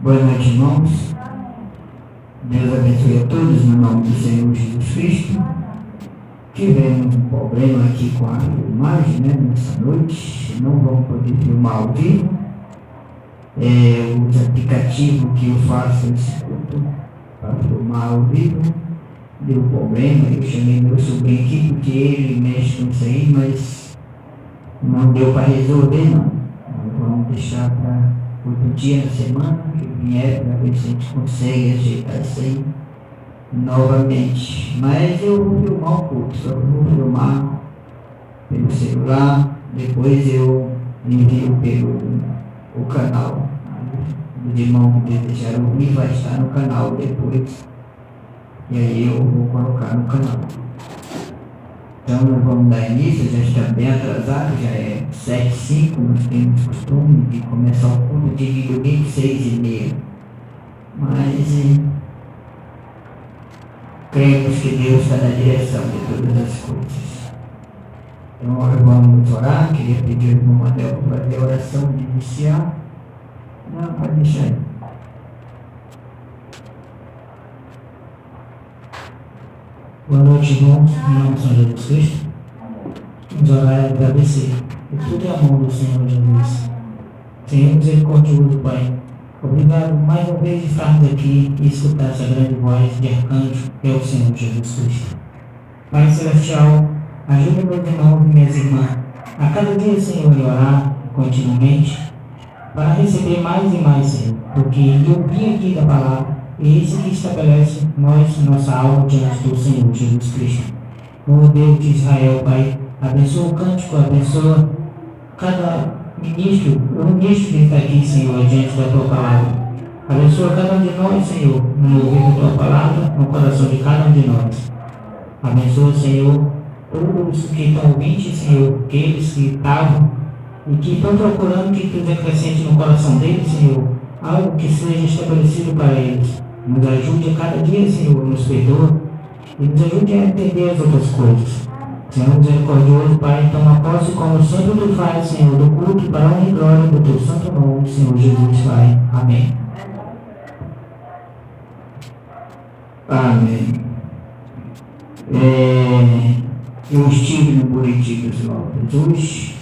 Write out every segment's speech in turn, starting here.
Boa noite, irmãos. Deus abençoe a todos no nome do Senhor Jesus Cristo. Tivemos um problema aqui com a filmagem, nessa noite. Não vamos poder filmar ao vivo. Os aplicativos que eu faço esse culto para filmar ao vivo deu problema. Eu chamei meu sobrinho aqui porque ele mexe com isso aí, mas não deu para resolver, não. Vamos deixar para outro dia na semana que vier para ver se a gente consegue ajeitar isso aí novamente. Mas eu vou filmar um pouco, só vou filmar pelo celular, depois eu envio pelo o canal. Os irmãos que desejaram ouvir vai estar no canal depois. E aí eu vou colocar no canal. Então nós vamos dar início, já está bem atrasado, já é 7h05, nós temos costume de começar o culto de domingo 6h30. Mas cremos que Deus está na direção de todas as coisas. Então nós vamos orar, queria pedir ao irmão Adel para fazer a oração de iniciar. Não, pode deixar aí. Boa noite, irmãos, em nome do Senhor Jesus Cristo. Vamos orar e agradecer. E tudo é a mão do Senhor Jesus. Senhor misericordioso, Pai, obrigado mais uma vez de estarmos aqui e escutar essa grande voz de arcanjo que é o Senhor Jesus Cristo. Pai Celestial, ajuda meus irmãos e minhas irmãs a cada dia, Senhor, a orar continuamente para receber mais e mais, Senhor, do que ouvir aqui da palavra. E esse que estabelece nossa alma diante do Senhor Jesus Cristo. O Deus de Israel, Pai, abençoa o cântico, abençoa cada ministro, o ministro que está aqui, Senhor, diante da Tua palavra. Abençoa cada um de nós, Senhor, no ouvir da Tua palavra, no coração de cada um de nós. Abençoa, Senhor, todos que estão ouvintes, Senhor, aqueles que estavam e que estão procurando que Tu acrescente no coração deles, Senhor, algo que seja estabelecido para eles. Nos ajude a cada dia, Senhor, nos perdoa e nos ajude a entender as outras coisas. Senhor misericordioso, Pai, toma posse como sempre Tu faz, Senhor, do culto para a honra e glória do Teu santo nome, Senhor Jesus, Pai. Amém. Amém. Eu estive no Buriti dos Lopes hoje.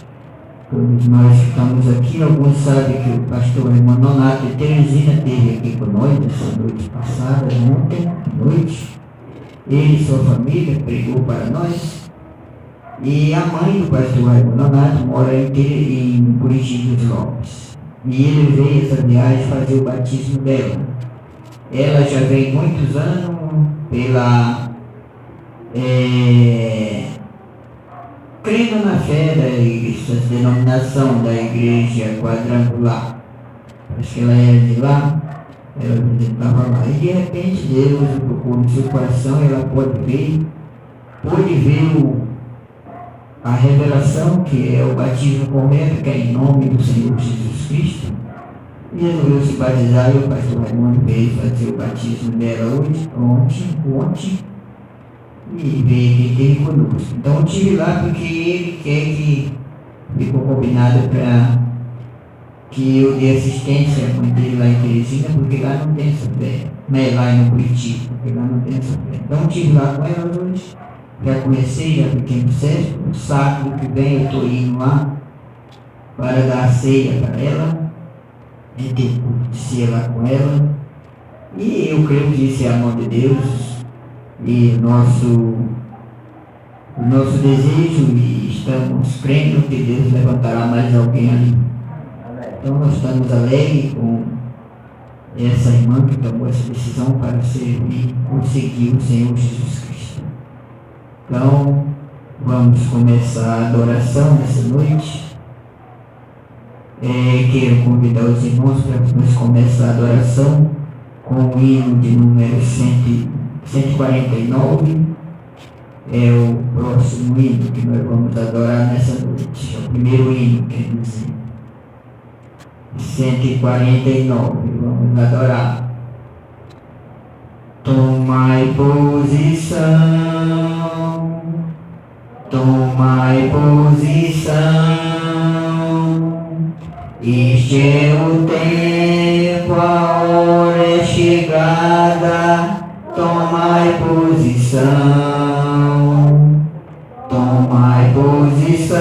Todos nós que estamos aqui, alguns sabem que o pastor irmão Nonato de Teresina esteve aqui com nós essa noite passada, ontem à noite. Ele e sua família pregou para nós. E a mãe do pastor Raimundo Nonato mora em Buriti dos Lopes. E ele veio essa viagem fazer o batismo dela. Ela já vem muitos anos pela crendo na fé da denominação da igreja quadrangular. Acho que ela era de lá, ela estava lá. E de repente Deus tocou no seu coração, ela pôde ver a revelação que é o batismo correto, que é em nome do Senhor Jesus Cristo. E resolveu se batizar, e o pastor Raimundo veio fazer o batismo dela ontem, e veio aqui ter conosco. Então eu estive lá porque ele quer que ficou combinado para que eu dê assistência à mãe dele lá em Teresina, porque lá não tem essa fé, né? Lá em Buriti, porque lá não tem essa fé. Então eu estive lá com ela hoje, já conheci, já fiquei no sexto, no sábado que vem eu estou indo lá para dar a ceia para ela, ter culto de ceia lá com ela, e eu creio que isso é a mão de Deus. E o nosso desejo, e estamos crendo que Deus levantará mais alguém ali. Então nós estamos alegres com essa irmã que tomou essa decisão para servir ou seguir o Senhor Jesus Cristo. Então vamos começar a adoração nessa noite. Quero convidar os irmãos para que nós começar a adoração com o hino de número 149, é o próximo hino que nós vamos adorar nessa noite. É o primeiro hino, quer dizer. 149, vamos adorar. Tomai posição, tomai posição, este é o tempo, a hora é chegada. Tomai posição, tomai posição,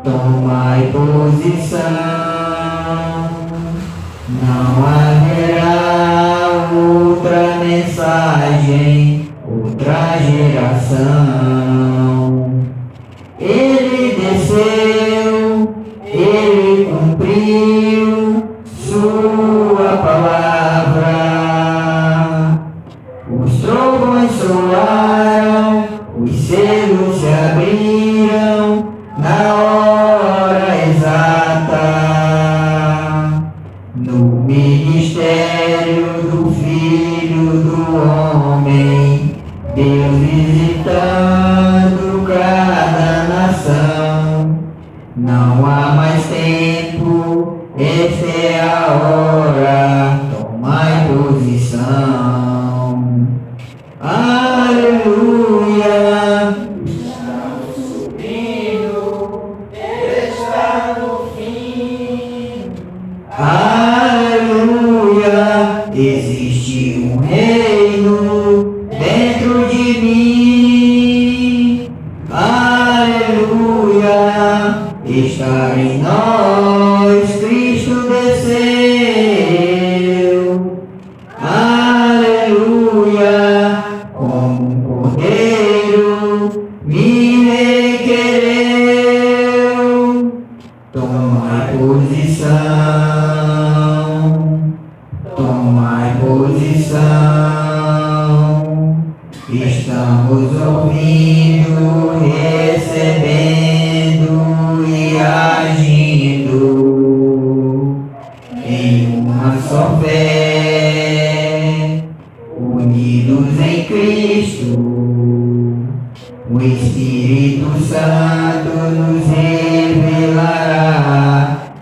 tomai posição. Não haverá outra mensagem, outra geração. Ele desceu, ele cumpriu sua palavra. Os trovões soaram, os selos se abriram na hora exata. No ministério do Filho do Homem, Deus visitando cada nação. Não há mais tempo, esta é a hora. Tomai posição. Aleluia, estamos subindo, está no fim. Aleluia, existe um reino dentro de mim. Aleluia, está em nós, Cristo desceu. Aleluia, como um cordeiro me requereu. Tomai posição, tomai posição. Estamos ouvindo, recebendo e agindo em uma só fé, unidos em Cristo. O Espírito Santo nos revelará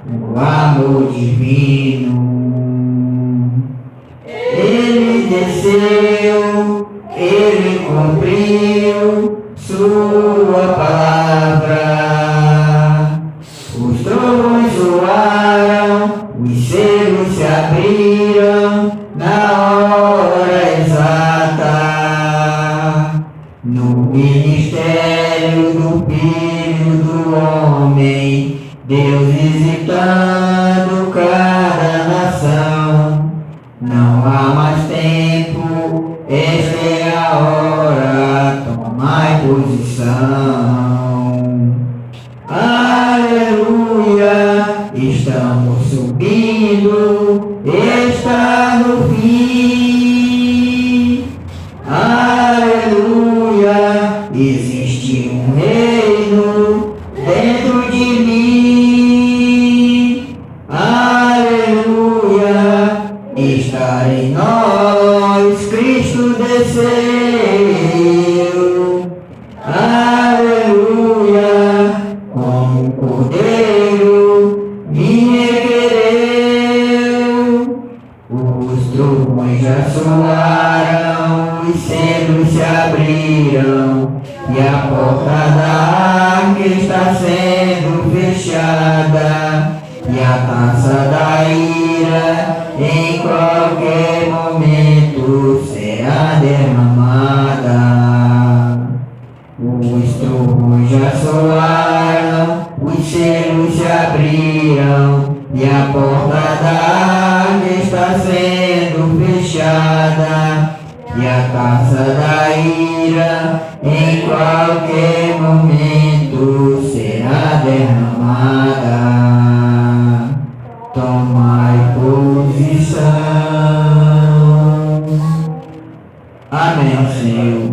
o amor divino. Ele desceu, ele cumpriu sua palavra. Os trovões soaram, os selos se abriram na hora exata. No ministério do Filho do Homem, Deus visitando cada nação. Não há mais tempo, esta é a hora, tomai posição. Aleluia, estamos subindo, está no fim. Aleluia, existe um reino dentro de mim. Aleluia, está em nós, Cristo desceu. Aleluia, como um cordeiro me requereu. Os trovões já soaram, os céus se abriram, e a porta da arca está sendo fechada, e a taça da ira em qualquer momento será derramada. Os trovões já soaram, os céus se abriram, e a porta da arca está sendo fechada, e a taça da ira em qualquer momento será derramada. Tomai posição. Amém, Senhor.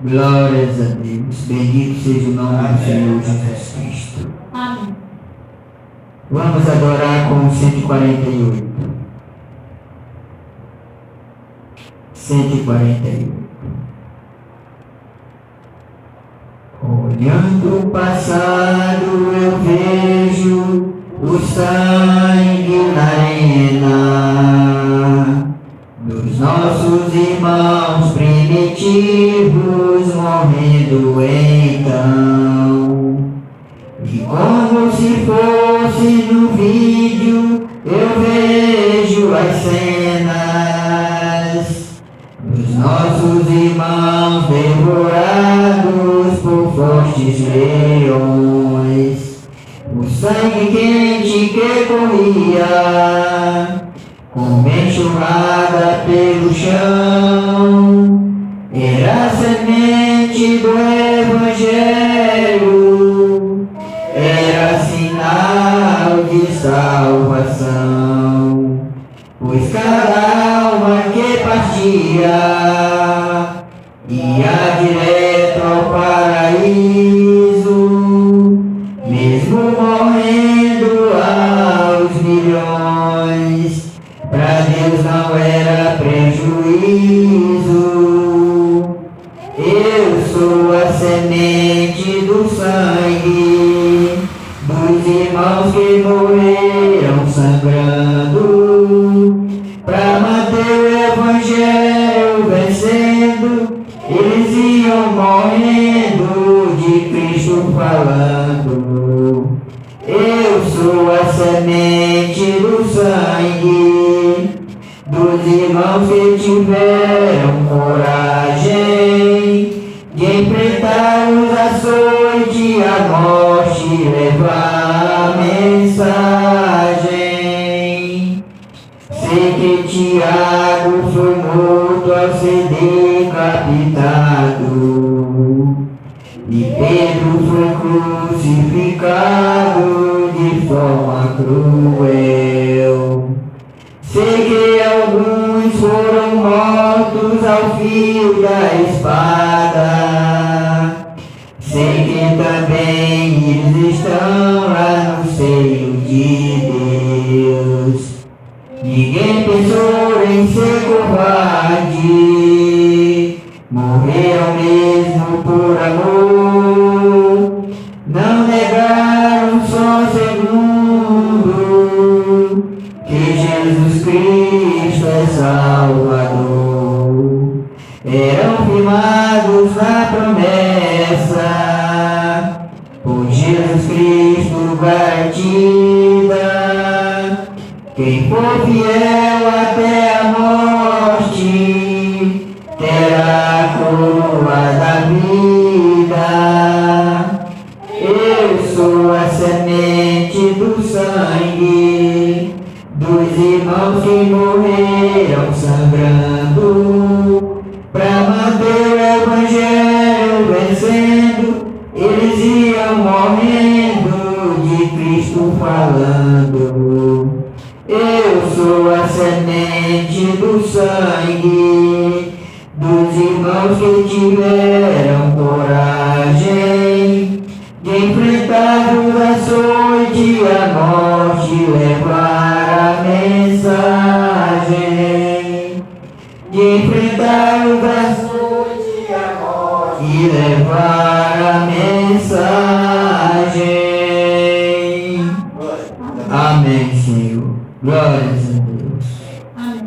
Glórias a Deus. Bendito seja o nome do Senhor Jesus Cristo. Amém. Vamos adorar com 148. 148. Olhando o passado eu vejo o sangue na arena dos nossos irmãos primitivos morrendo então. E como se fosse no vídeo eu vejo as cenas dos nossos irmãos devorados por fortes leões. O sangue quente que corria como enxurrada pelo chão era a semente do Evangelho, era sinal de salvação, pois cada alma que partia ia direto ao paraíso, mesmo morrendo aos milhões, pra Deus não era prejuízo. Eu sou a semente do sangue dos irmãos que morreram sangrando, pra manter o Evangelho vencendo. Eles iam morrendo, de Cristo falando. Eu sou a semente do sangue dos irmãos que tiveram coragem de enfrentar os açoites e a morte e levar a mensagem. Sei que Tiago foi morto ao ser decapitado, e Pedro foi crucificado de forma cruel. Sei que alguns foram mortos ao fio da espada. Sei que também eles estão lá no seio de Deus. Ninguém pensou em ser covarde, morreram mesmo por amor, não negaram só um segundo que Jesus Cristo é Salvador. Eram firmados na promessa por Jesus Cristo garantida. Quem for fiel até a morte terá coroa da vida. Eu sou a semente do sangue dos irmãos que morreram sangrando para manter o evangelho vencendo. Eles iam morrendo de Cristo falando. Eu sou a semente do sangue dos irmãos que tiveram coragem de enfrentar o açoite e a morte, levar a mensagem. De enfrentar o açoite e a morte e levar a mensagem. Amém, Senhor. Glórias a Deus. Amém.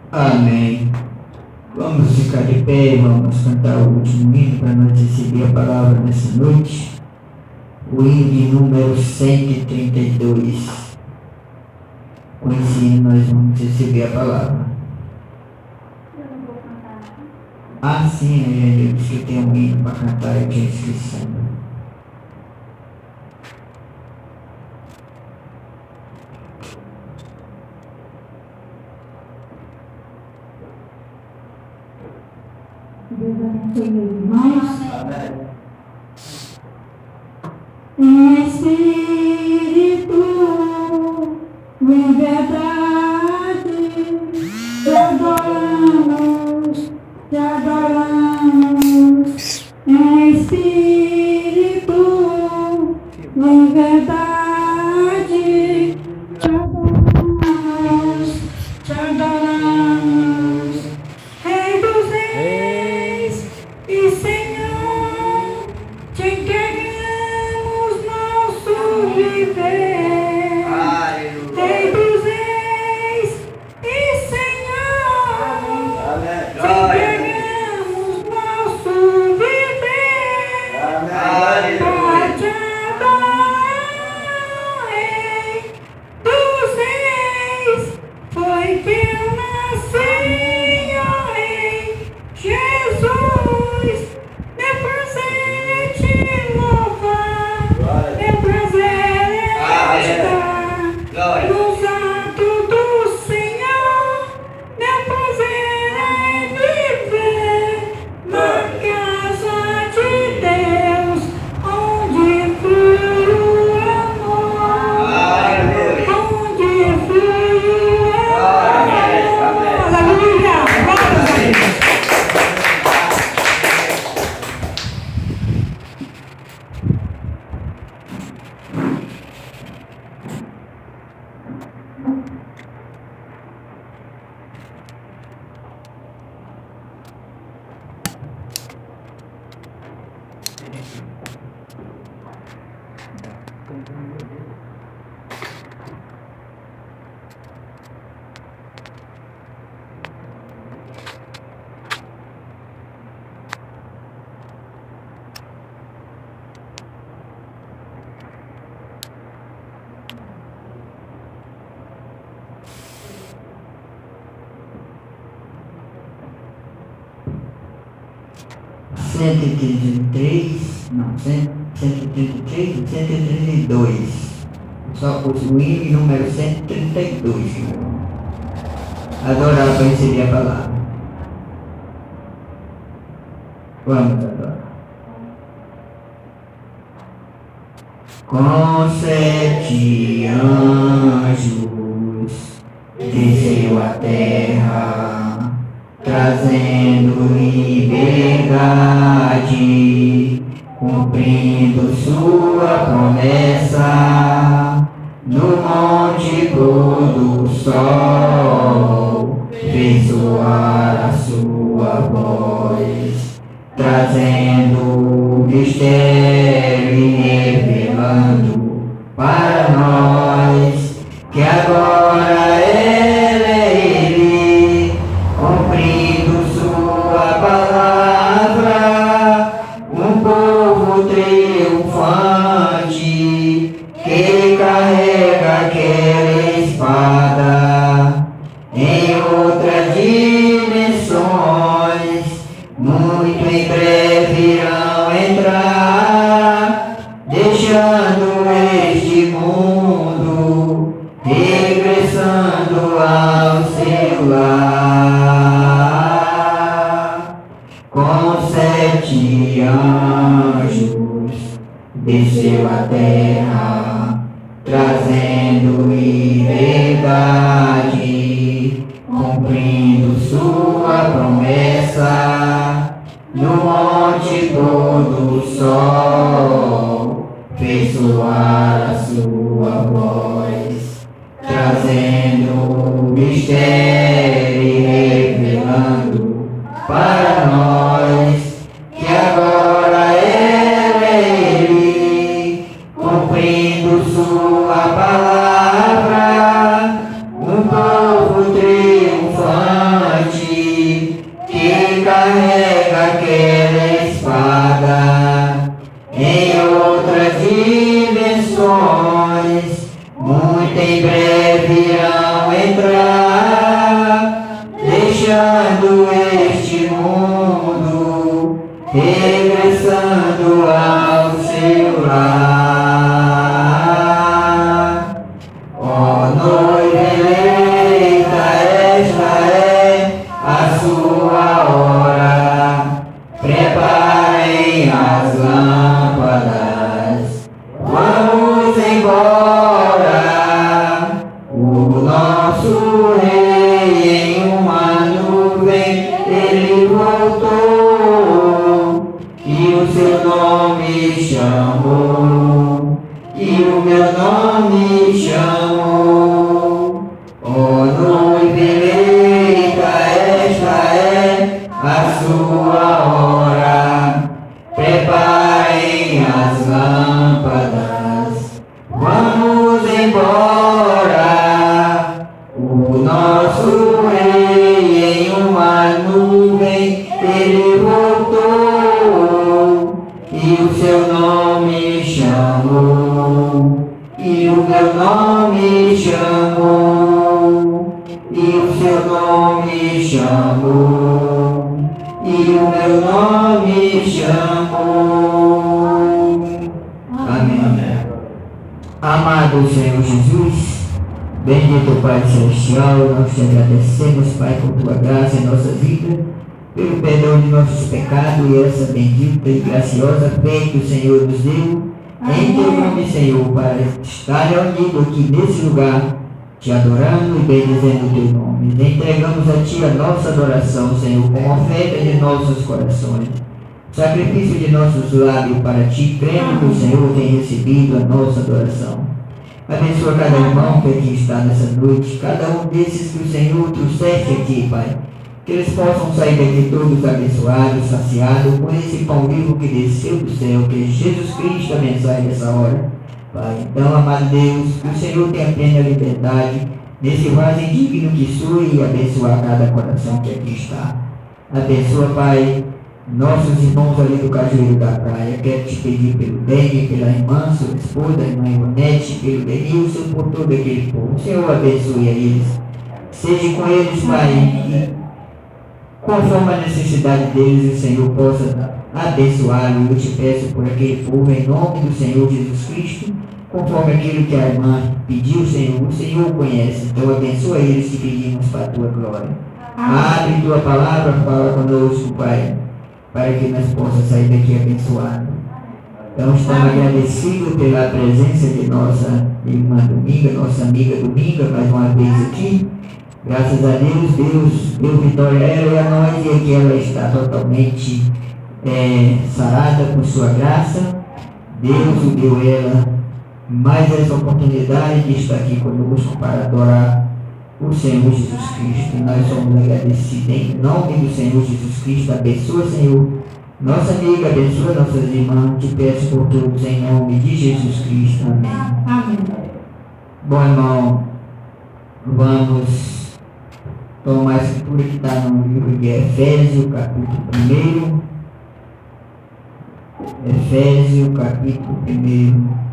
Amém. Vamos ficar de pé e vamos cantar o último hino para nós receber a palavra nessa noite. O hino de número 132. Com esse hino nós vamos receber a palavra. Eu não vou cantar. Ah, sim, eu disse que tem um hino para cantar, eu tinha esquecido. Deus abençoe meus irmãos. Amém. Espírito, em verdade, te adoramos, te adoramos. Espírito, em verdade, te adoramos, te adoramos. Rei dos reis e Senhor, te entregamos nosso viver. Rei dos reis e Senhor, te entregamos nosso viver. Para te adorar, Rei dos reis, foi que eu nasci, ó Rei Jesus. Meu prazer é te louvar, meu prazer é estar nos atos do Senhor. Meu prazer é viver na casa de Deus, onde flui o amor, onde flui o amor. Aleluia! Glória a Deus! Cento e 133, não, 133 e 132. Só o hino número 132. Adorar para receber a palavra. Vamos adorar. com 7 anjos, desceu à terra, trazendo liberdade, cumprindo sua promessa. No monte pôr do sol, fez soar a sua voz, trazendo mistério e revelando para nós que agora Ele é Ele, cumprindo sua palavra, um povo triunfante que carrega aquela espada em outras dimensões. Muito em breve irão entrar, deixando este mundo, regressando ao seu lar. Com 7 anjos, desceu à terra, trazendo liberdade, cumprindo sua promessa. No monte pôr do sol, fez soar a sua voz, trazendo mistério e revelando para nós que agora Ele é Ele, cumprindo sua palavra, um povo triunfante que carrega aquela espada em outras dimensões. Muito em breve irão entrar, deixando este mundo, regressando ao seu lar. Ó noiva eleita, esta é a sua hora. Preparem as lâmpadas, vamos embora. O nosso rei em uma nuvem, ele voltou, e o seu nome chamou, e o meu nome chamou. Ó noiva eleita, esta é a sua hora. Preparem as lâmpadas, vamos embora. O nosso rei em uma nuvem, ele voltou, e o seu nome chamou, e o meu nome chamou, e o seu nome chamou, e o meu nome chamou. Amém. Amado Senhor Jesus, bendito Pai Celestial, nós te agradecemos, Pai, por tua graça em nossa vida, pelo perdão de nossos pecados e essa bendita e graciosa fé que o Senhor nos deu, em teu nome, Senhor, para estar reunido aqui nesse lugar, te adorando e bendizendo o teu nome. Entregamos a ti a nossa adoração, Senhor, como oferta de nossos corações, sacrifício de nossos lábios para ti, crendo que o Senhor tem recebido a nossa adoração. Abençoa cada irmão que aqui está nessa noite, cada um desses que o Senhor trouxeste aqui, Pai, que eles possam sair daqui todos abençoados, saciados com esse pão vivo que desceu do céu, que é Jesus Cristo, a mensagem dessa hora. Pai, então, amado Deus, que o Senhor tenha plena liberdade nesse vaso indigno que sui e abençoar cada coração que aqui está. Abençoa, Pai, nossos irmãos ali do Cajueiro da Praia. Quero te pedir pelo bem, pela irmã, sua esposa, a irmã Ivonete, pelo Denilson, por todo aquele povo. O Senhor abençoe a eles. Seja com eles, Pai, e conforme a necessidade deles, o Senhor possa abençoá-lo. Eu te peço por aquele povo, em nome do Senhor Jesus Cristo, conforme aquilo que a irmã pediu, Senhor, o Senhor conhece. Então abençoa eles, te pedimos para a tua glória. Abre tua palavra, fala conosco, Pai, para que nós possamos sair daqui abençoados. Então, estamos agradecidos pela presença de nossa irmã Dominga, nossa amiga Dominga, mais uma vez aqui. Graças a Deus, Deus deu vitória a ela e a nós, e aqui ela está totalmente sarada por sua graça. Deus deu ela mais essa oportunidade de estar aqui conosco para adorar o Senhor Jesus Cristo. Nós somos agradecidos em nome do Senhor Jesus Cristo. Abençoa, Senhor, nossa amiga, abençoa nossas irmãs. Te peço por todos em nome de Jesus Cristo. Amém. Amém. Bom, irmão, vamos tomar a escritura que está no livro de Efésios, capítulo 1. Efésios, capítulo 1.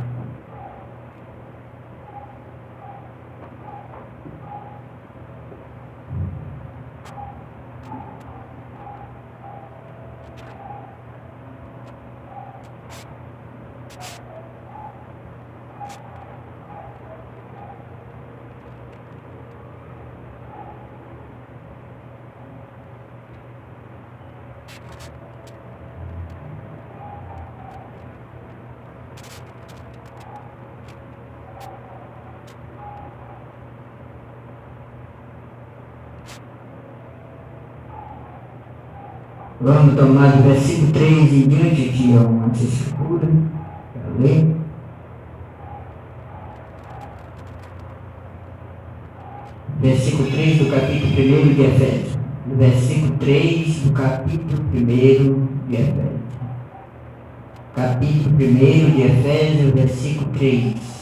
Vamos tomar do versículo 3 em diante, aqui é uma escritura, para ler. Versículo 3 do capítulo 1 de Efésios. Versículo 3 do capítulo 1 de Efésios. Capítulo 1 de Efésios, versículo 3.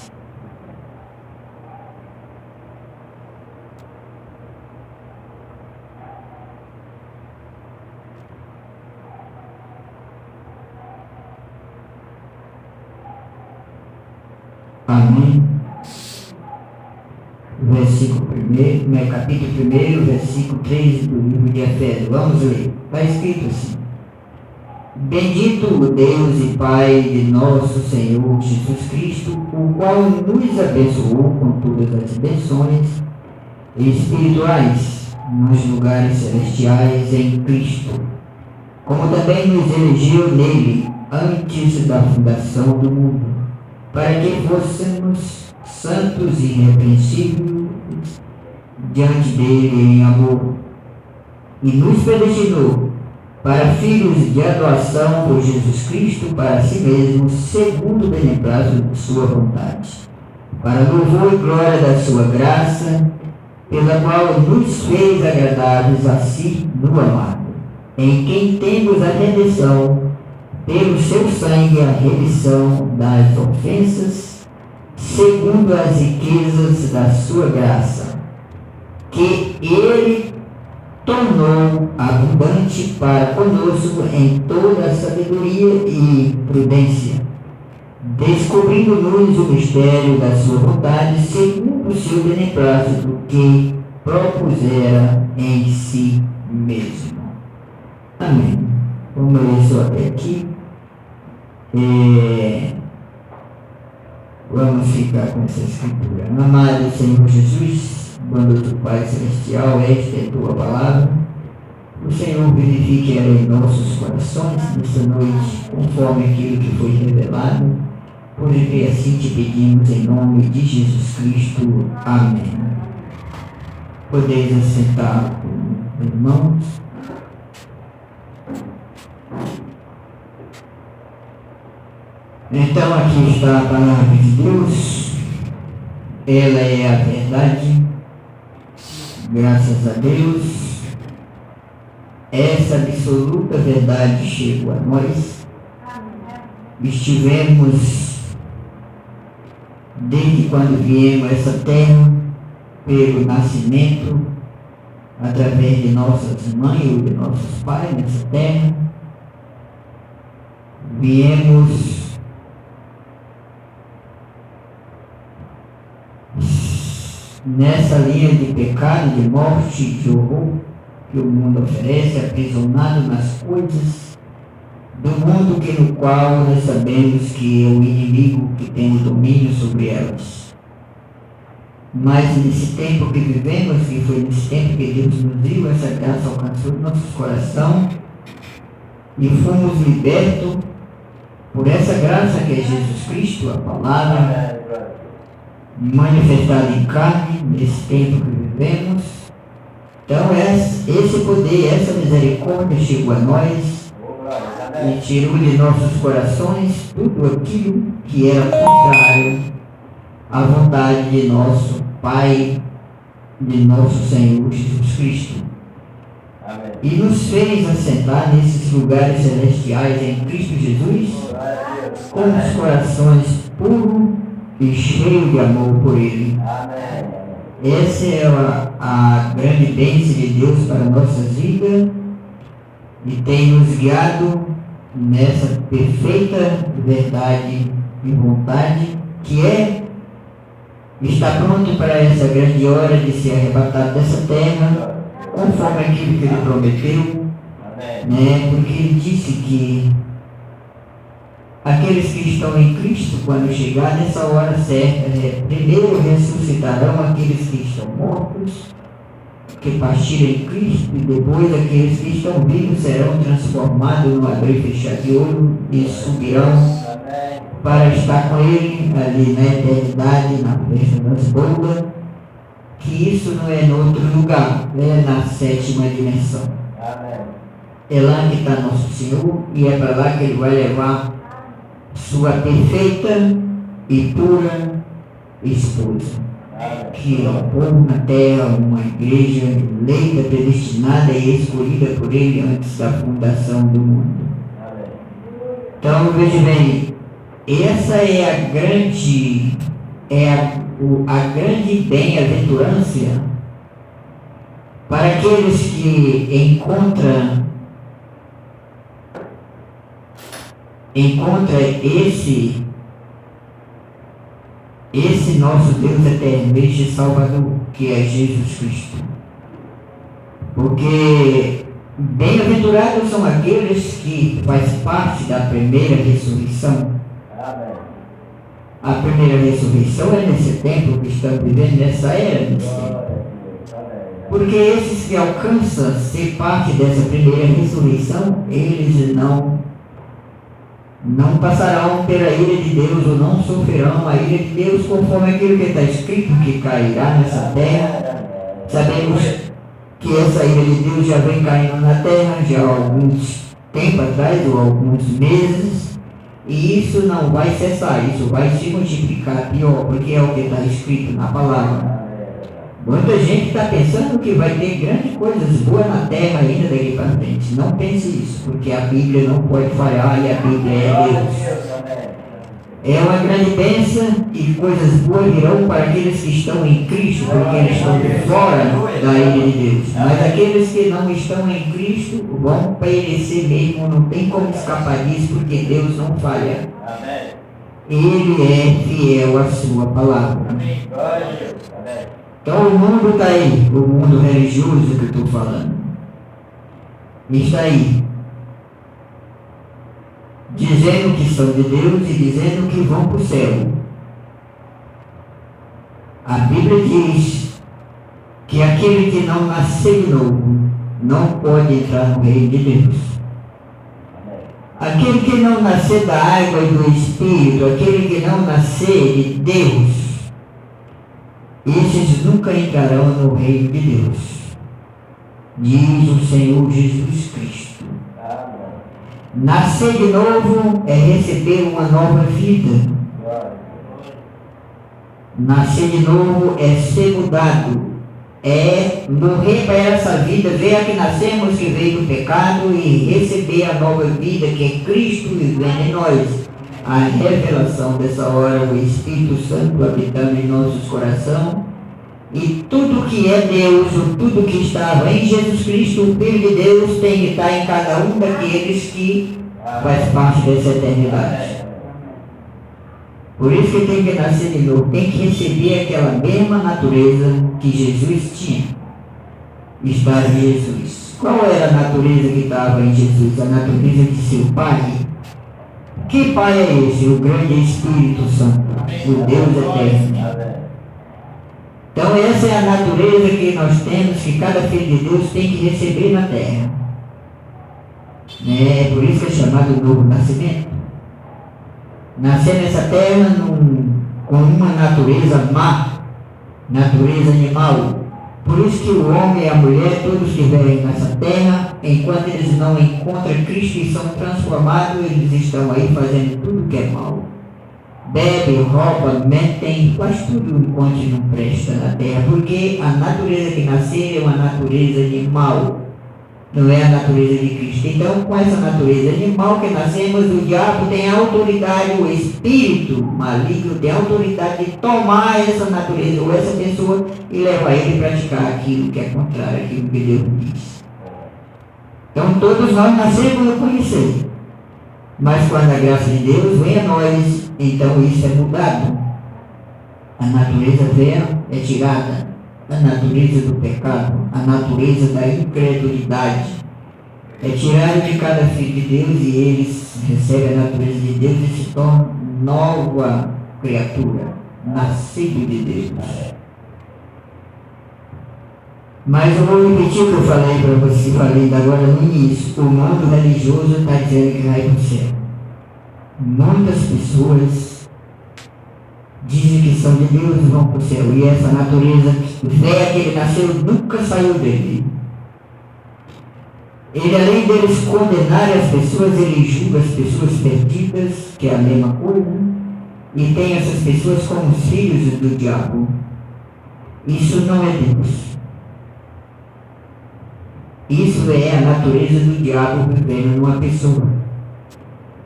Amém. Versículo 1, capítulo 1, versículo 3 do livro de Efésios. Vamos ler. Está escrito assim: Bendito o Deus e Pai de nosso Senhor Jesus Cristo, o qual nos abençoou com todas as bênçãos espirituais nos lugares celestiais em Cristo, como também nos elegeu nele antes da fundação do mundo, para que fôssemos santos e irrepreensíveis diante dele em amor, e nos predestinou para filhos de adoção por Jesus Cristo para si mesmo, segundo o beneplácito de sua vontade, para louvor e glória da sua graça, pela qual nos fez agradáveis a si no amado, em quem temos a redenção pelo seu sangue, a remissão das ofensas, segundo as riquezas da sua graça, que ele tornou abundante para conosco em toda a sabedoria e prudência, descobrindo-nos o mistério da sua vontade, segundo o seu beneplácito que propusera em si mesmo. Amém. Vamos ler só até aqui. Vamos ficar com essa escritura. Amado Senhor Jesus, bando do Pai Celestial, esta é a tua palavra. O Senhor verifique ela em nossos corações nesta noite, conforme aquilo que foi revelado. Porque assim te pedimos em nome de Jesus Cristo. Amém. Podeis assentar, irmãos. Então aqui está a palavra de Deus. Ela é a verdade. Graças a Deus, essa absoluta verdade chegou a nós. Estivemos, desde quando viemos a essa terra, pelo nascimento, através de nossas mães ou de nossos pais nessa terra, viemos nessa linha de pecado, de morte, de horror que o mundo oferece, aprisionado nas coisas do mundo no qual nós sabemos que é o inimigo que tem o domínio sobre elas. Mas nesse tempo que vivemos, que foi nesse tempo que Deus nos deu, essa graça alcançou nosso coração e fomos libertos por essa graça que é Jesus Cristo, a palavra manifestada em carne, nesse tempo que vivemos. Então esse poder, essa misericórdia chegou a nós e tirou de nossos corações tudo aquilo que era contrário à vontade de nosso Pai, de nosso Senhor Jesus Cristo. Amém. E nos fez assentar nesses lugares celestiais em Cristo Jesus, com os corações puros e cheios de amor por Ele. Amém. Essa é a grande bênção de Deus para a nossa vida e tem nos guiado nessa perfeita verdade e vontade que é estar pronto para essa grande hora de ser arrebatado dessa terra, conforme aquilo que Ele prometeu, né? Porque Ele disse que aqueles que estão em Cristo, quando chegar nessa hora certa, primeiro ressuscitarão aqueles que estão mortos, que partiram em Cristo, e depois aqueles que estão vivos serão transformados no abrir e fechar de olho e subirão para estar com Ele ali na eternidade, na festa das bodas, que isso não é em outro lugar, é na sétima dimensão. É lá que está nosso Senhor e é para lá que Ele vai levar sua perfeita e pura esposa, que é o povo na terra, uma igreja eleita, predestinada e escolhida por Ele antes da fundação do mundo. Então veja bem, essa é a grande bem-aventurança para aqueles que encontram esse nosso Deus eterno, este Salvador, que é Jesus Cristo. Porque bem-aventurados são aqueles que fazem parte da primeira ressurreição. A primeira ressurreição é nesse tempo que estamos vivendo, nessa era desse tempo. Porque esses que alcançam ser parte dessa primeira ressurreição, eles não passarão pela ira de Deus ou não sofrerão a ira de Deus, conforme aquilo que está escrito que cairá nessa terra. Sabemos que essa ira de Deus já vem caindo na terra já há alguns tempos atrás, ou alguns meses, e isso não vai cessar, isso vai se multiplicar pior, porque é o que está escrito na palavra. Muita gente está pensando que vai ter grandes coisas boas na terra ainda daqui para frente. Não pense isso, porque a Bíblia não pode falhar e a Bíblia é Deus. É uma grande bênção e coisas boas virão para aqueles que estão em Cristo, porque eles estão fora da ira de Deus. Mas aqueles que não estão em Cristo vão perecer mesmo, não tem como escapar disso, porque Deus não falha. Ele é fiel à sua palavra. Então o mundo está aí, o mundo religioso que eu estou falando, está aí, dizendo que são de Deus e dizendo que vão para o céu. A Bíblia diz que aquele que não nasceu de novo não pode entrar no reino de Deus. Aquele que não nascer da água e do Espírito, aquele que não nascer de Deus, esses nunca entrarão no reino de Deus, diz o Senhor Jesus Cristo. Nascer de novo é receber uma nova vida. Nascer de novo é ser mudado, é morrer para essa vida, ver a que nascemos, que veio do pecado, e receber a nova vida que é Cristo vivendo em nós. A revelação dessa hora, o Espírito Santo habitando em nossos corações, e tudo que é Deus, tudo que estava em Jesus Cristo, o Filho de Deus, tem que estar em cada um daqueles que faz parte dessa eternidade. Por isso que tem que nascer de novo, tem que receber aquela mesma natureza que Jesus tinha. Estava em Jesus. Qual era a natureza que estava em Jesus? A natureza de seu Pai. Que Pai é esse? O grande Espírito Santo, o Deus eterno. Então essa é a natureza que nós temos, que cada filho de Deus tem que receber na terra. É por isso que é chamado novo nascimento. nascer nessa terra com uma natureza má, natureza animal. Por isso que o homem e a mulher, todos que vivem nessa terra, enquanto eles não encontram Cristo e são transformados, eles estão aí fazendo tudo que é mal. Bebe, rouba, mentem, faz tudo enquanto não presta na terra, porque a natureza que nasceu é uma natureza animal, não é a natureza de Cristo. Então, com essa natureza animal que nascemos, o diabo tem autoridade, o espírito maligno tem autoridade de tomar essa natureza ou essa pessoa e levar ele a praticar aquilo que é contrário àquilo que Deus diz. Então, todos nós nascemos a conhecer. Mas quando a graça de Deus vem a nós, então isso é mudado. A natureza velha é tirada. A natureza do pecado, a natureza da incredulidade é tirada de cada filho de Deus e eles recebem a natureza de Deus e se tornam nova criatura, nascido de Deus. Mas eu vou repetir o que eu falei para você, falei agora no início. O mundo religioso está dizendo que vai para o céu. Muitas pessoas dizem que são de Deus e vão para o céu. E essa natureza velha que ele nasceu nunca saiu dele. Ele, além deles condenarem as pessoas, ele julga as pessoas perdidas, que é a mesma coisa, e tem essas pessoas como os filhos do diabo. Isso não é Deus. Isso é a natureza do diabo vivendo numa pessoa.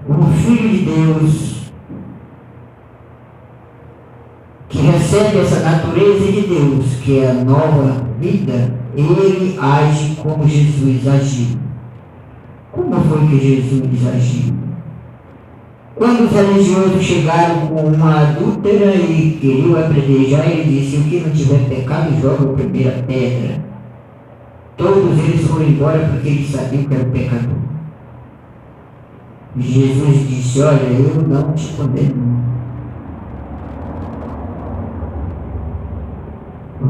O Filho de Deus, que recebe essa natureza de Deus, que é a nova vida, ele age como Jesus agiu. Como foi que Jesus agiu? Quando os religiosos chegaram com uma adúltera e queriam apedrejar, ele disse: o que não tiver pecado, joga a primeira pedra. Todos eles foram embora porque eles sabiam que era pecador. Jesus disse: olha, eu não te condeno.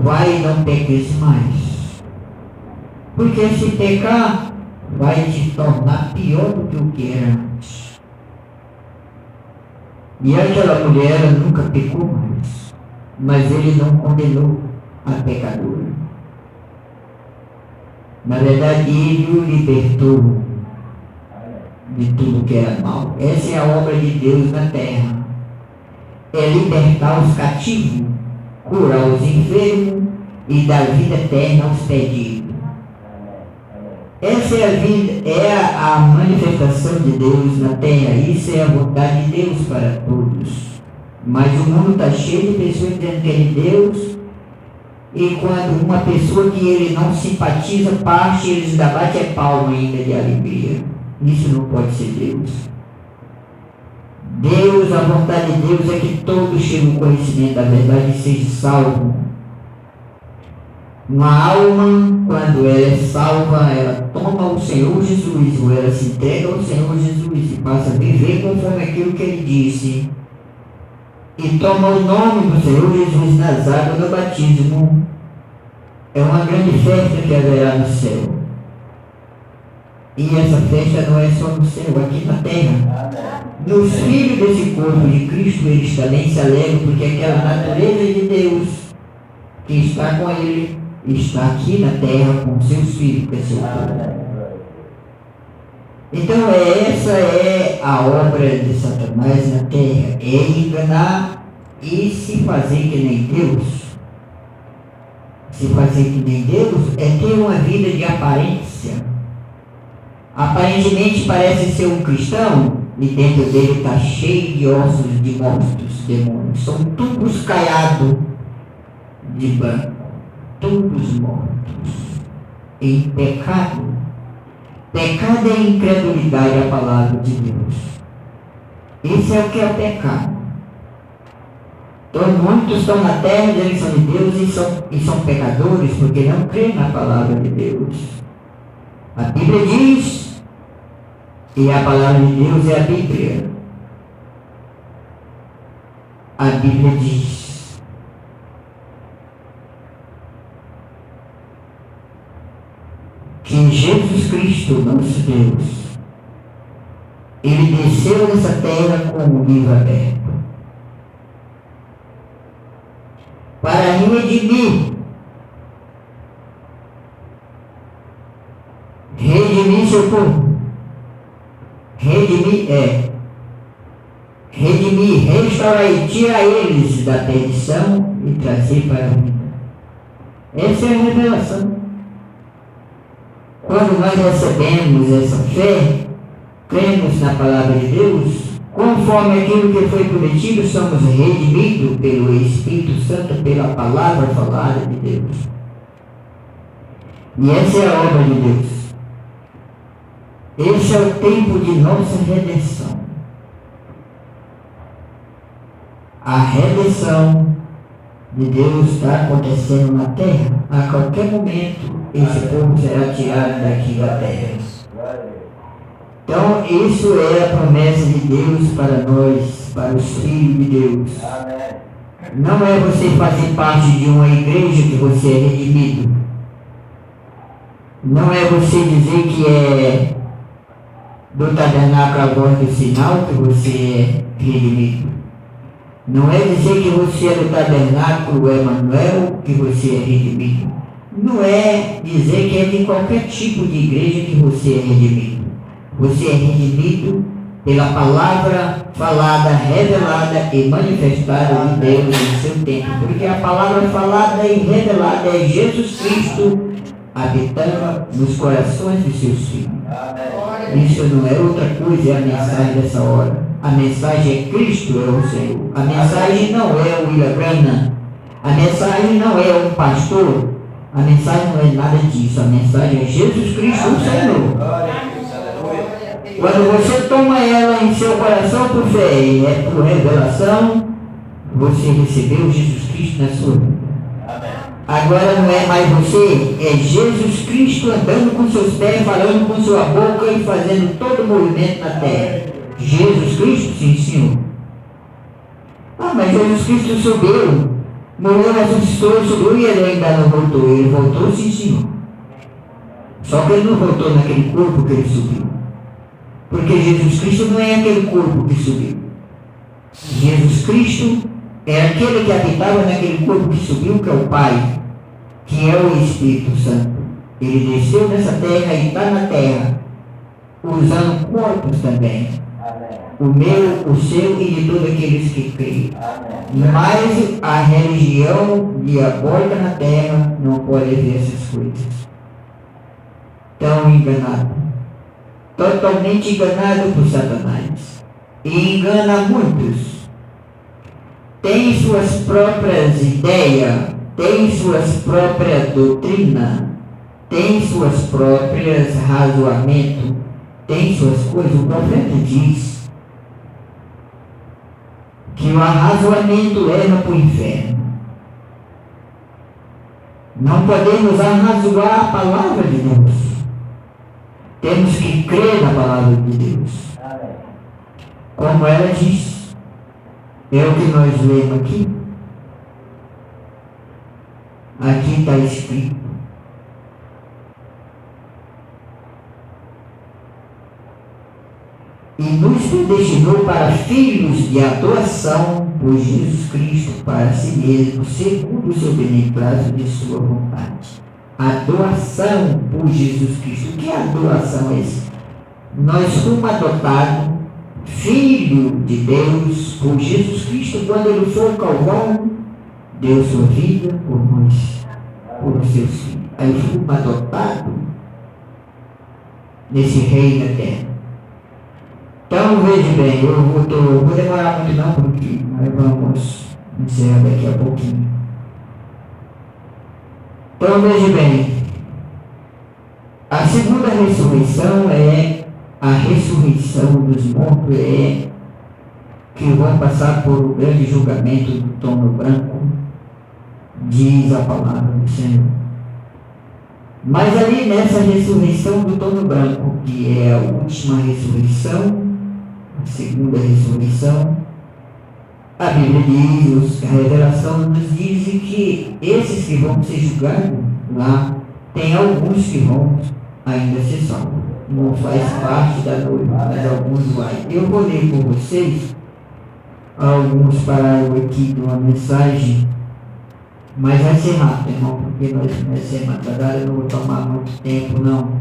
Vai e não peques mais. Porque se pecar, vai te tornar pior do que o que era antes. E aquela mulher, ela nunca pecou mais. Mas ele não condenou a pecadora. Na verdade, ele o libertou de tudo que era mal. Essa é a obra de Deus na terra. É libertar os cativos, curar os enfermos e dar vida eterna aos perdidos. Essa é a vida, é a manifestação de Deus na terra. Isso é a vontade de Deus para todos. Mas o mundo está cheio de pessoas dizendo que é de Deus. E quando uma pessoa que ele não simpatiza parte, eles ainda batem a palma ainda de alegria. Isso não pode ser Deus. Deus, a vontade de Deus é que todos cheguem ao conhecimento da verdade e sejam salvos. Uma alma, quando ela é salva, ela toma o Senhor Jesus, ou ela se entrega ao Senhor Jesus e passa a viver conforme aquilo que ele disse. E toma o nome do Senhor Jesus nas águas do batismo. É uma grande festa que haverá no céu. E essa festa não é só no céu, aqui na terra. Nos filhos desse corpo de Cristo, eles também se alegram, porque aquela natureza de Deus que está com ele, está aqui na terra com seus filhos, que é seu povo. Então essa é a obra de Satanás na terra, é enganar e se fazer que nem Deus. Se fazer que nem Deus é ter uma vida de aparência. Aparentemente parece ser um cristão e dentro dele está cheio de ossos de monstros, demônios. São tubos caiados de banco, todos mortos em pecado. Pecado é incredulidade à palavra de Deus. Esse é o que é o pecado. Então muitos estão na terra, eles são de Deus e são pecadores porque não creem na palavra de Deus. A Bíblia diz, e a palavra de Deus é a Bíblia. A Bíblia diz: que Jesus Cristo, nosso Deus, ele desceu nessa terra com o livro aberto para redimir seu povo. Redimir, restaurar e tirar eles da perdição e trazer para a vida. Essa é a revelação. Quando nós recebemos essa fé, cremos na palavra de Deus, conforme aquilo que foi prometido, somos redimidos pelo Espírito Santo, pela palavra falada de Deus. E essa é a obra de Deus. Esse é o tempo de nossa redenção. A redenção de Deus está acontecendo na terra. A qualquer momento, esse povo será tirado daqui da terra. Então, isso é a promessa de Deus para nós, para os filhos de Deus. Não é você fazer parte de uma igreja que você é redimido. Não é você dizer que é do tabernáculo à voz do sinal que você é redimido. Não é dizer que você é do tabernáculo Emanuel que você é redimido. Não é dizer que é de qualquer tipo de igreja que você é redimido. Você é redimido pela palavra falada, revelada e manifestada de Deus em seu tempo. Porque a palavra falada e revelada é Jesus Cristo habitando nos corações de seus filhos. Isso não é outra coisa, é a mensagem dessa hora. A mensagem é Cristo, é o Senhor. A mensagem não é o William Branham. A mensagem não é um pastor. A mensagem não é nada disso. A mensagem é Jesus Cristo, o Senhor. Quando você toma ela em seu coração por fé e é por revelação, você recebeu Jesus Cristo na sua vida. Agora não é mais você, é Jesus Cristo andando com seus pés, falando com sua boca e fazendo todo o movimento na terra. Jesus Cristo, sim, Senhor. Mas Jesus Cristo subiu, morreu, ressuscitou, subiu e ele ainda não voltou. Ele voltou, sim, Senhor. Só que ele não voltou naquele corpo que ele subiu. Porque Jesus Cristo não é aquele corpo que subiu. Jesus Cristo é aquele que habitava naquele corpo que subiu, que é o Pai, que é o Espírito Santo. Ele desceu nessa terra e está na terra, usando corpos também. O meu, o seu e de todos aqueles que creem. Mas a religião diabólica na terra não pode ver essas coisas. Tão enganado. Totalmente enganado por Satanás. E engana muitos. Tem suas próprias ideias, tem suas próprias doutrinas, tem suas próprias razoamentos, tem suas coisas. O profeta diz que o arrazoamento leva para o inferno. Não podemos arrazoar a palavra de Deus. Temos que crer na palavra de Deus. Como ela diz. É o que nós lemos aqui. Aqui está escrito. E nos predestinou para filhos de adoção por Jesus Cristo para si mesmo, segundo o seu beneplácito de sua vontade. Adoração por Jesus Cristo. O que é adoração é isso? Nós fomos adotados, filho de Deus, por Jesus Cristo, quando ele foi ao Calvário, deu sua vida por nós, por seus filhos. Aí fomos adotados nesse reino eterno. Então, veja bem, eu vou demorar muito não, porque nós vamos encerrar daqui a pouquinho. Então, veja bem, a segunda ressurreição é a ressurreição dos mortos, que vão passar por o grande julgamento do trono branco, diz a palavra do Senhor. Mas ali nessa ressurreição do trono branco, que é a última ressurreição, a segunda ressurreição, a Bíblia diz, a revelação nos diz que esses que vão ser julgados lá, tem alguns que vão ainda ser salvos. não faz parte da noiva, mas alguns vai. Eu vou ler com vocês alguns parágrafos aqui de uma mensagem, mas vai ser rápido, irmão, porque nós semana atrasada, eu não vou tomar muito tempo, não.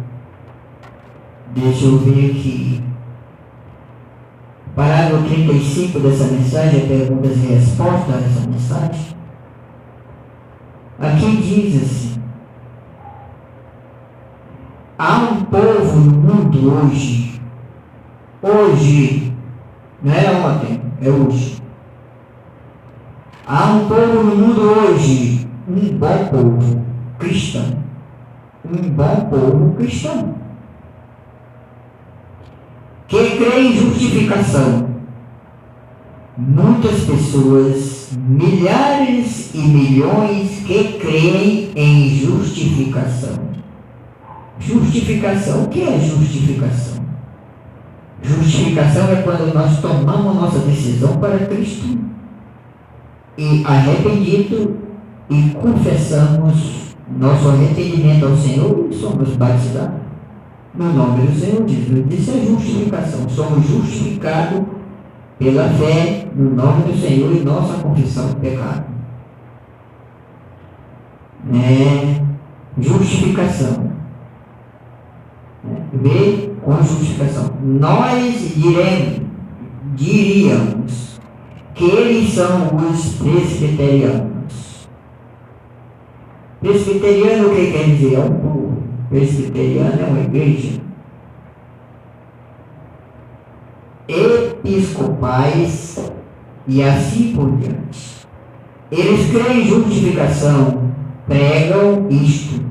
Deixa eu ver aqui. Parágrafo 35 dessa mensagem, é perguntas e respostas dessa mensagem. Aqui diz assim: há um povo no mundo hoje, não é ontem, é hoje. Há um povo no mundo hoje, um bom povo cristão, um bom povo cristão, que crê em justificação. Muitas pessoas, milhares e milhões que creem em justificação. Justificação, o que é justificação? Justificação é quando nós tomamos nossa decisão para Cristo e arrependido e confessamos nosso arrependimento ao Senhor e somos batizados no nome do Senhor Jesus. Isso é justificação. Somos justificados pela fé no nome do Senhor e nossa confissão do pecado. Justificação. Vê com justificação. Nós diríamos que eles são os presbiterianos. Presbiteriano, o que quer dizer? É um povo. Presbiteriano é uma igreja. Episcopais e assim por diante. Eles creem em justificação, pregam isto,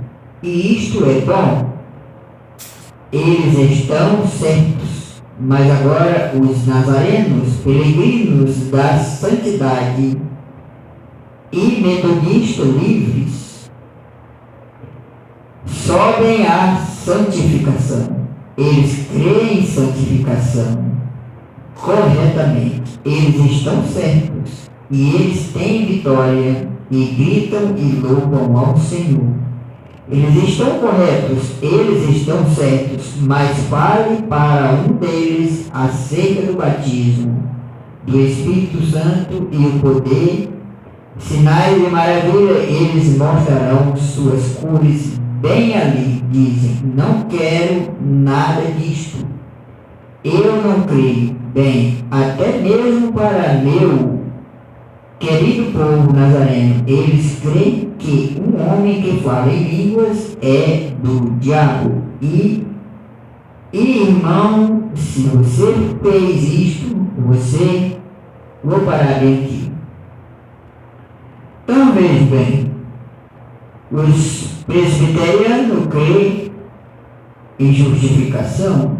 e isto é bom. Eles estão certos, mas agora os nazarenos, peregrinos da santidade e metodistas livres sobem à santificação. Eles creem em santificação corretamente. Eles estão certos e eles têm vitória e gritam e louvam ao Senhor. Eles estão corretos, eles estão certos, mas fale para um deles acerca do batismo, do Espírito Santo e o poder, sinais de maravilha, eles mostrarão suas cores bem ali. Dizem: não quero nada disto. Eu não creio. Bem, até mesmo para meu querido povo nazareno, eles creem que um homem que fala em línguas é do diabo. E irmão, se você fez isto, vou parar bem aqui. Então veja bem, os presbiterianos creem em justificação,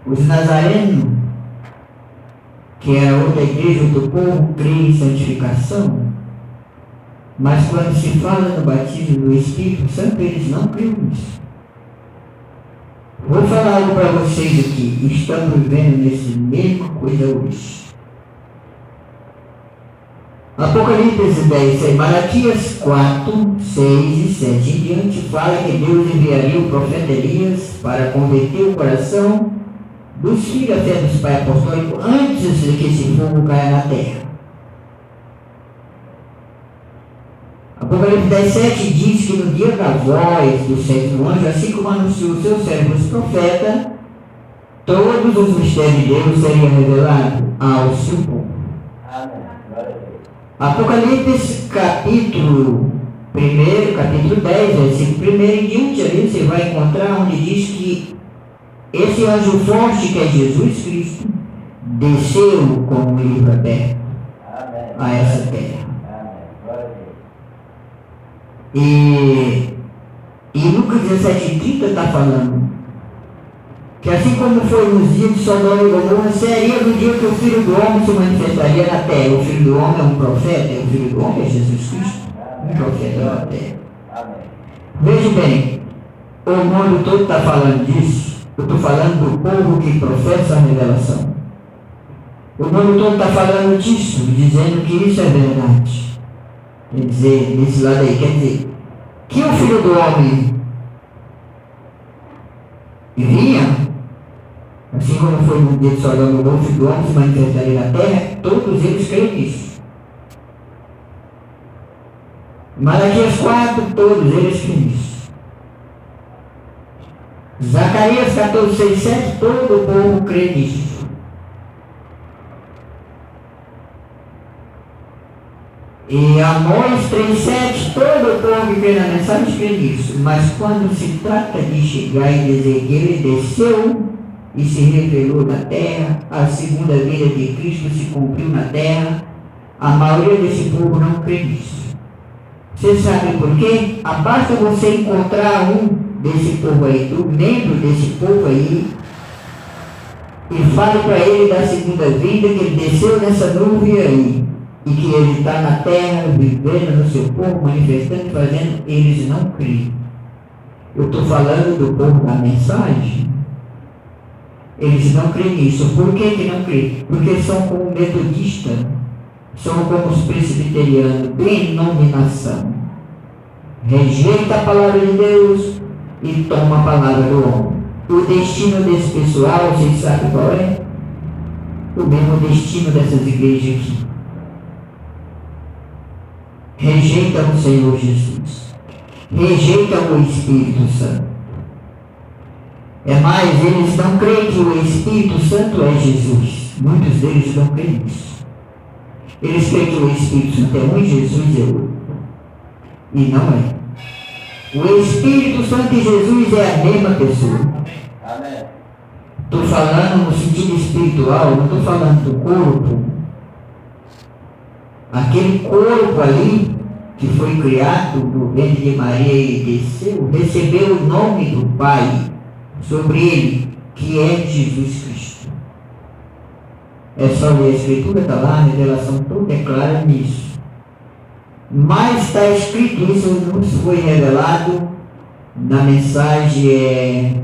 os nazarenos, que é a outra igreja do povo, crê em santificação, mas quando se fala no batismo do Espírito Santo, eles não creem nisso. Vou falar algo para vocês aqui. Estamos vivendo nessa mesma coisa hoje. Apocalipse 10, Malaquias 4, 6 e 7 em diante fala que Deus enviaria o profeta Elias para converter o coração dos filhos à fé dos pais apostólicos antes de que esse fogo caia na terra. Apocalipse 10, 7 diz que no dia da voz do sétimo anjo, assim como anunciou o seu servo os profetas, todos os mistérios de Deus seriam revelados ao seu povo. Amém. Glória a Deus. Apocalipse capítulo 1, capítulo 10, versículo 1 em diante, ali você vai encontrar onde diz que esse anjo forte, que é Jesus Cristo, desceu com o livro aberto a essa terra. E Lucas 17:30 está falando que assim como foi nos dias de Sodoma e Gomorra, seria no dia que o Filho do Homem se manifestaria na terra. O Filho do Homem é um profeta, o Filho do Homem é Jesus Cristo, um profeta na terra. Veja bem, o mundo todo está falando disso. Eu estou falando do povo que professa a revelação. O mundo todo está falando disso, dizendo que isso é verdade. Quer dizer, desse lado aí, quer dizer, que o Filho do Homem E vinha, assim como foi no dia de Sodoma e Gomorra, do homem se manifestaria na terra, todos eles creem nisso. Malaquias 4, todos eles creem nisso. Zacarias 14, 6, 7, todo o povo crê nisso. E Amós 3, 7, todo o povo que crê na mensagem crê nisso. Mas quando se trata de chegar e dizer que ele desceu e se revelou na terra, a segunda vinda de Cristo se cumpriu na terra, a maioria desse povo não crê nisso. Você sabe por quê? Basta você encontrar um desse povo aí, do membro desse povo aí, e fale para ele da segunda vinda, que ele desceu nessa nuvem aí, e que ele está na terra, vivendo no seu povo, manifestando e fazendo, eles não creem. Eu estou falando do povo da mensagem. Eles não creem nisso. Por que não creem? Porque são como metodistas, são como os presbiterianos, denominação. Rejeita a palavra de Deus e toma a palavra do homem. O destino desse pessoal, vocês sabem qual é? O mesmo destino dessas igrejas aqui. Rejeitam o Senhor Jesus. Rejeitam o Espírito Santo. É mais, eles não creem que o Espírito Santo é Jesus. Muitos deles não creem nisso. Eles creem que o Espírito Santo é um e Jesus é outro. E não é. O Espírito Santo e Jesus é a mesma pessoa. Amém. Estou falando no sentido espiritual, não estou falando do corpo. Aquele corpo ali, que foi criado no ventre de Maria e desceu, recebeu o nome do Pai sobre ele, que é Jesus Cristo. É só ler a Escritura, está lá, a revelação toda é clara nisso. Mas está escrito, isso nos foi revelado na mensagem,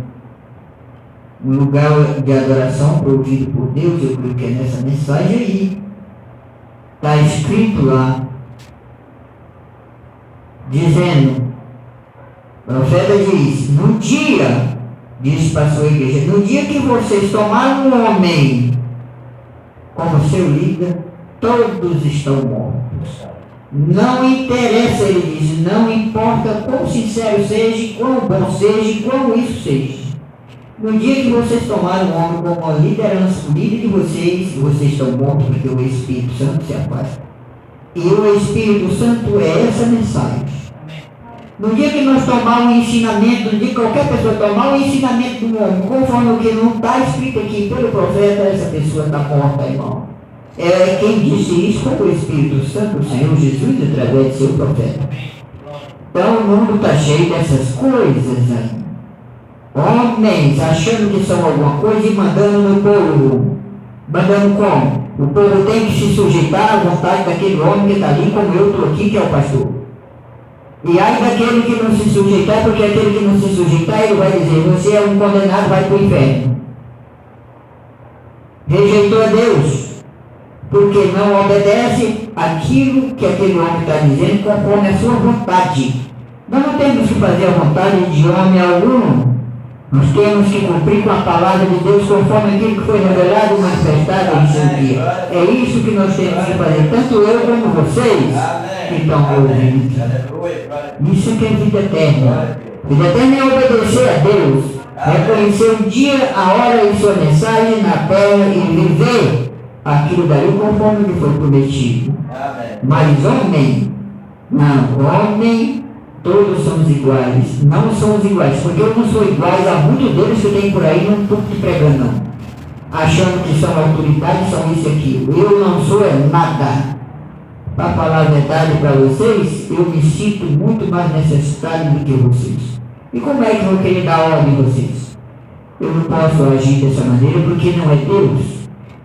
um lugar de adoração provido por Deus, eu creio que é nessa mensagem aí. Está escrito lá, dizendo, o profeta diz, no dia, diz para a sua igreja, no dia que vocês tomaram um homem como seu líder, todos estão mortos. Não interessa, ele diz, não importa quão sincero seja, quão bom seja, quão isso seja. No dia que vocês tomaram o homem como a liderança, o líder de vocês estão mortos porque o Espírito Santo se afasta. E o Espírito Santo é essa mensagem. No dia que nós tomarmos o ensinamento, no dia que qualquer pessoa tomar o ensinamento do homem, conforme o que não está escrito aqui pelo profeta, essa pessoa está morta, irmão. É quem disse isso foi o Espírito Santo, o Senhor Jesus, através de seu profeta. Então o mundo está cheio dessas coisas aí. Homens achando que são alguma coisa e mandando no povo. Mandando como? O povo tem que se sujeitar à vontade daquele homem que está ali, como eu estou aqui, que é o pastor. E aí daquele que não se sujeitar, porque aquele que não se sujeitar, ele vai dizer, você é um condenado, vai para o inferno. Rejeitou a Deus, porque não obedece aquilo que aquele homem está dizendo conforme a sua vontade. Nós não temos que fazer a vontade de homem algum. Nós temos que cumprir com a palavra de Deus conforme aquilo que foi revelado e manifestado em seu dia. É isso que nós temos que fazer, tanto eu como vocês que estão ouvindo. Isso que é vida eterna. Vida eterna é obedecer a Deus, reconhecer o dia, a hora e sua mensagem na terra e viver aquilo dali conforme que foi prometido. Mas homem, não, homem, todos somos iguais. Não somos iguais, porque eu não sou iguais a muitos deles que tem por aí, não estou te pregando não. Achando que são autoridades, são isso e aquilo. Eu não sou nada. Para falar a verdade para vocês, eu me sinto muito mais necessitado do que vocês. E como é que eu vou querer dar ordem a vocês? Eu não posso agir dessa maneira porque não é Deus.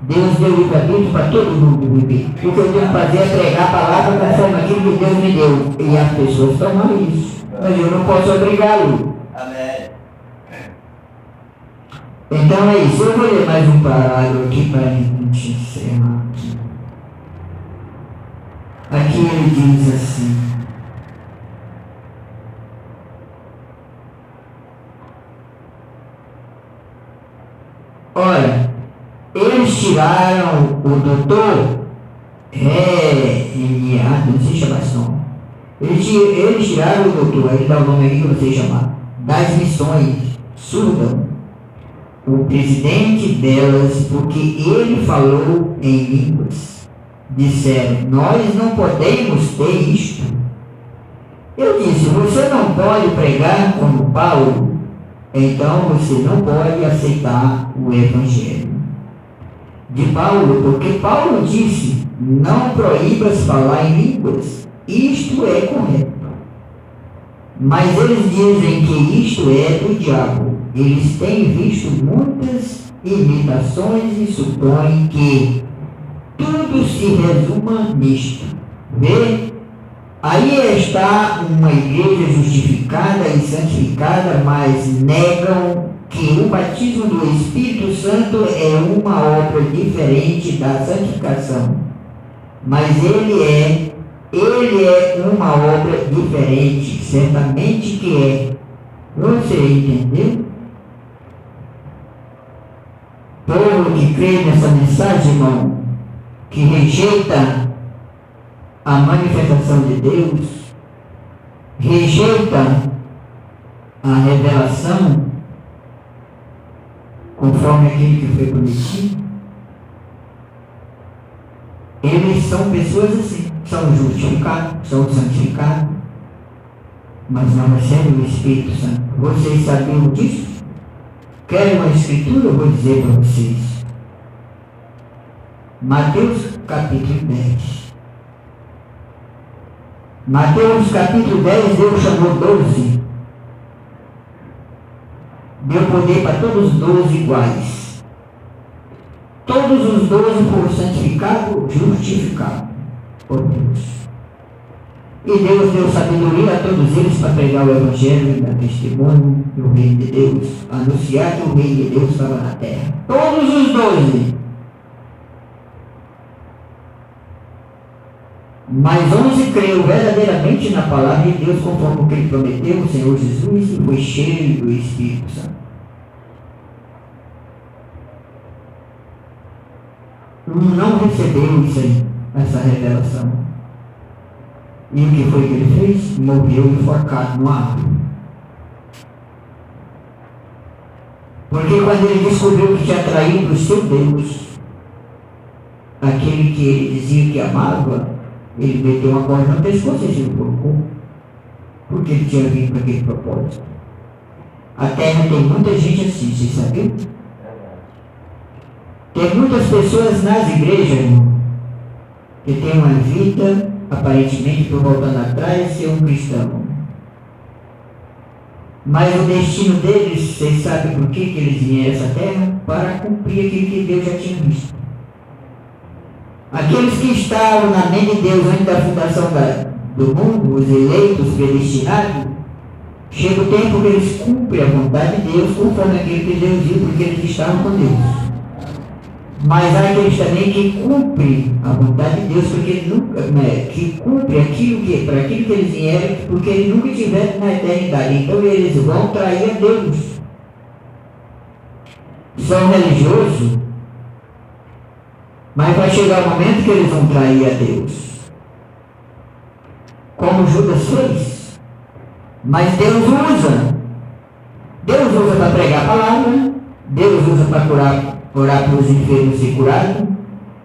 Deus deu livre-arbítrio para todo mundo viver. O que eu tenho que fazer é pregar a palavra conforme aquilo que Deus me deu. E as pessoas tomam isso. Mas eu não posso obrigá-lo. Amém. Então é isso. Eu vou ler mais um parágrafo aqui para a gente encerrar aqui. Aqui ele diz assim. tiraram o doutor, não sei chamar esse nome. Eles tiraram o doutor, aí dá o nome aí que eu sei chamar, das missões, Surdão, o presidente delas, porque ele falou em línguas. Disseram, nós não podemos ter isto. Eu disse, você não pode pregar como Paulo, então você não pode aceitar o Evangelho de Paulo, porque Paulo disse, não proíbas falar em línguas, isto é correto. Mas eles dizem que isto é do diabo. Eles têm visto muitas imitações e supõem que tudo se resuma nisto. Vê? Aí está uma igreja justificada e santificada, mas negam que o batismo do Espírito Santo é uma obra diferente da santificação. Mas ele é uma obra diferente, certamente que é. Você entendeu? Povo que crê nessa mensagem, irmão, que rejeita a manifestação de Deus, rejeita a revelação conforme aquilo que foi prometido, eles são pessoas assim, são justificados, são santificados, mas não recebem o Espírito Santo. Vocês sabiam disso? Querem uma escritura? Eu vou dizer para vocês. Mateus capítulo 10. Mateus capítulo 10, Deus chamou 12. Deu poder para todos os 12 iguais. Todos os 12 foram santificados, justificados por Deus. E Deus deu sabedoria a todos eles para pregar o Evangelho e dar testemunho do reino de Deus, anunciar que o reino de Deus estava na terra. Todos os 12. Mas 11 creu verdadeiramente na palavra de Deus, conforme o que ele prometeu, o Senhor Jesus, e foi cheio do Espírito Santo. Não recebeu isso aí, essa revelação. E o que foi que ele fez? Morreu enforcado no árvore. Porque quando ele descobriu que tinha traído o seu Deus, aquele que ele dizia que amava, ele meteu uma corda no pescoço e se colocou. Porque ele tinha vindo para aquele propósito. A terra tem muita gente assim, vocês sabiam? Tem muitas pessoas nas igrejas, irmão, que tem uma vida, aparentemente, por voltando atrás, ser um cristão. Mas o destino deles, vocês sabem por que eles vieram a essa terra? Para cumprir aquilo que Deus já tinha visto. Aqueles que estavam na mente de Deus antes da fundação do mundo, os eleitos, predestinados, chega o tempo que eles cumprem a vontade de Deus conforme aquilo que Deus viu, porque eles estavam com Deus. Mas há aqueles também que cumprem a vontade de Deus, porque nunca, que cumprem aquilo para aquilo que eles vieram, porque eles nunca estiveram na eternidade. Então eles vão trair a Deus. São religiosos, mas vai chegar o momento que eles vão trair a Deus. Como Judas fez. Mas Deus usa. Deus usa para pregar a palavra. Deus usa para orar para os enfermos ser curados.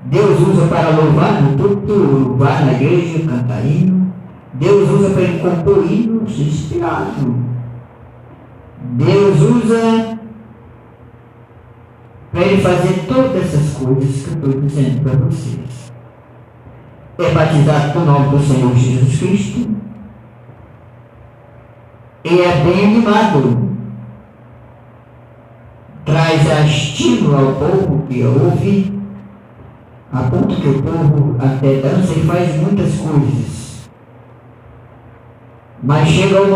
Deus usa para louvar no culto, louvar na igreja, cantar hino. Deus usa para ele compor hinos inspirados. Deus usa para ele fazer todas essas coisas que eu estou dizendo para vocês. É batizado no nome do Senhor Jesus Cristo. E é bem animado. Traz estímulo ao povo que ouve, a ponto que o povo até dança e faz muitas coisas. Mas chega o momento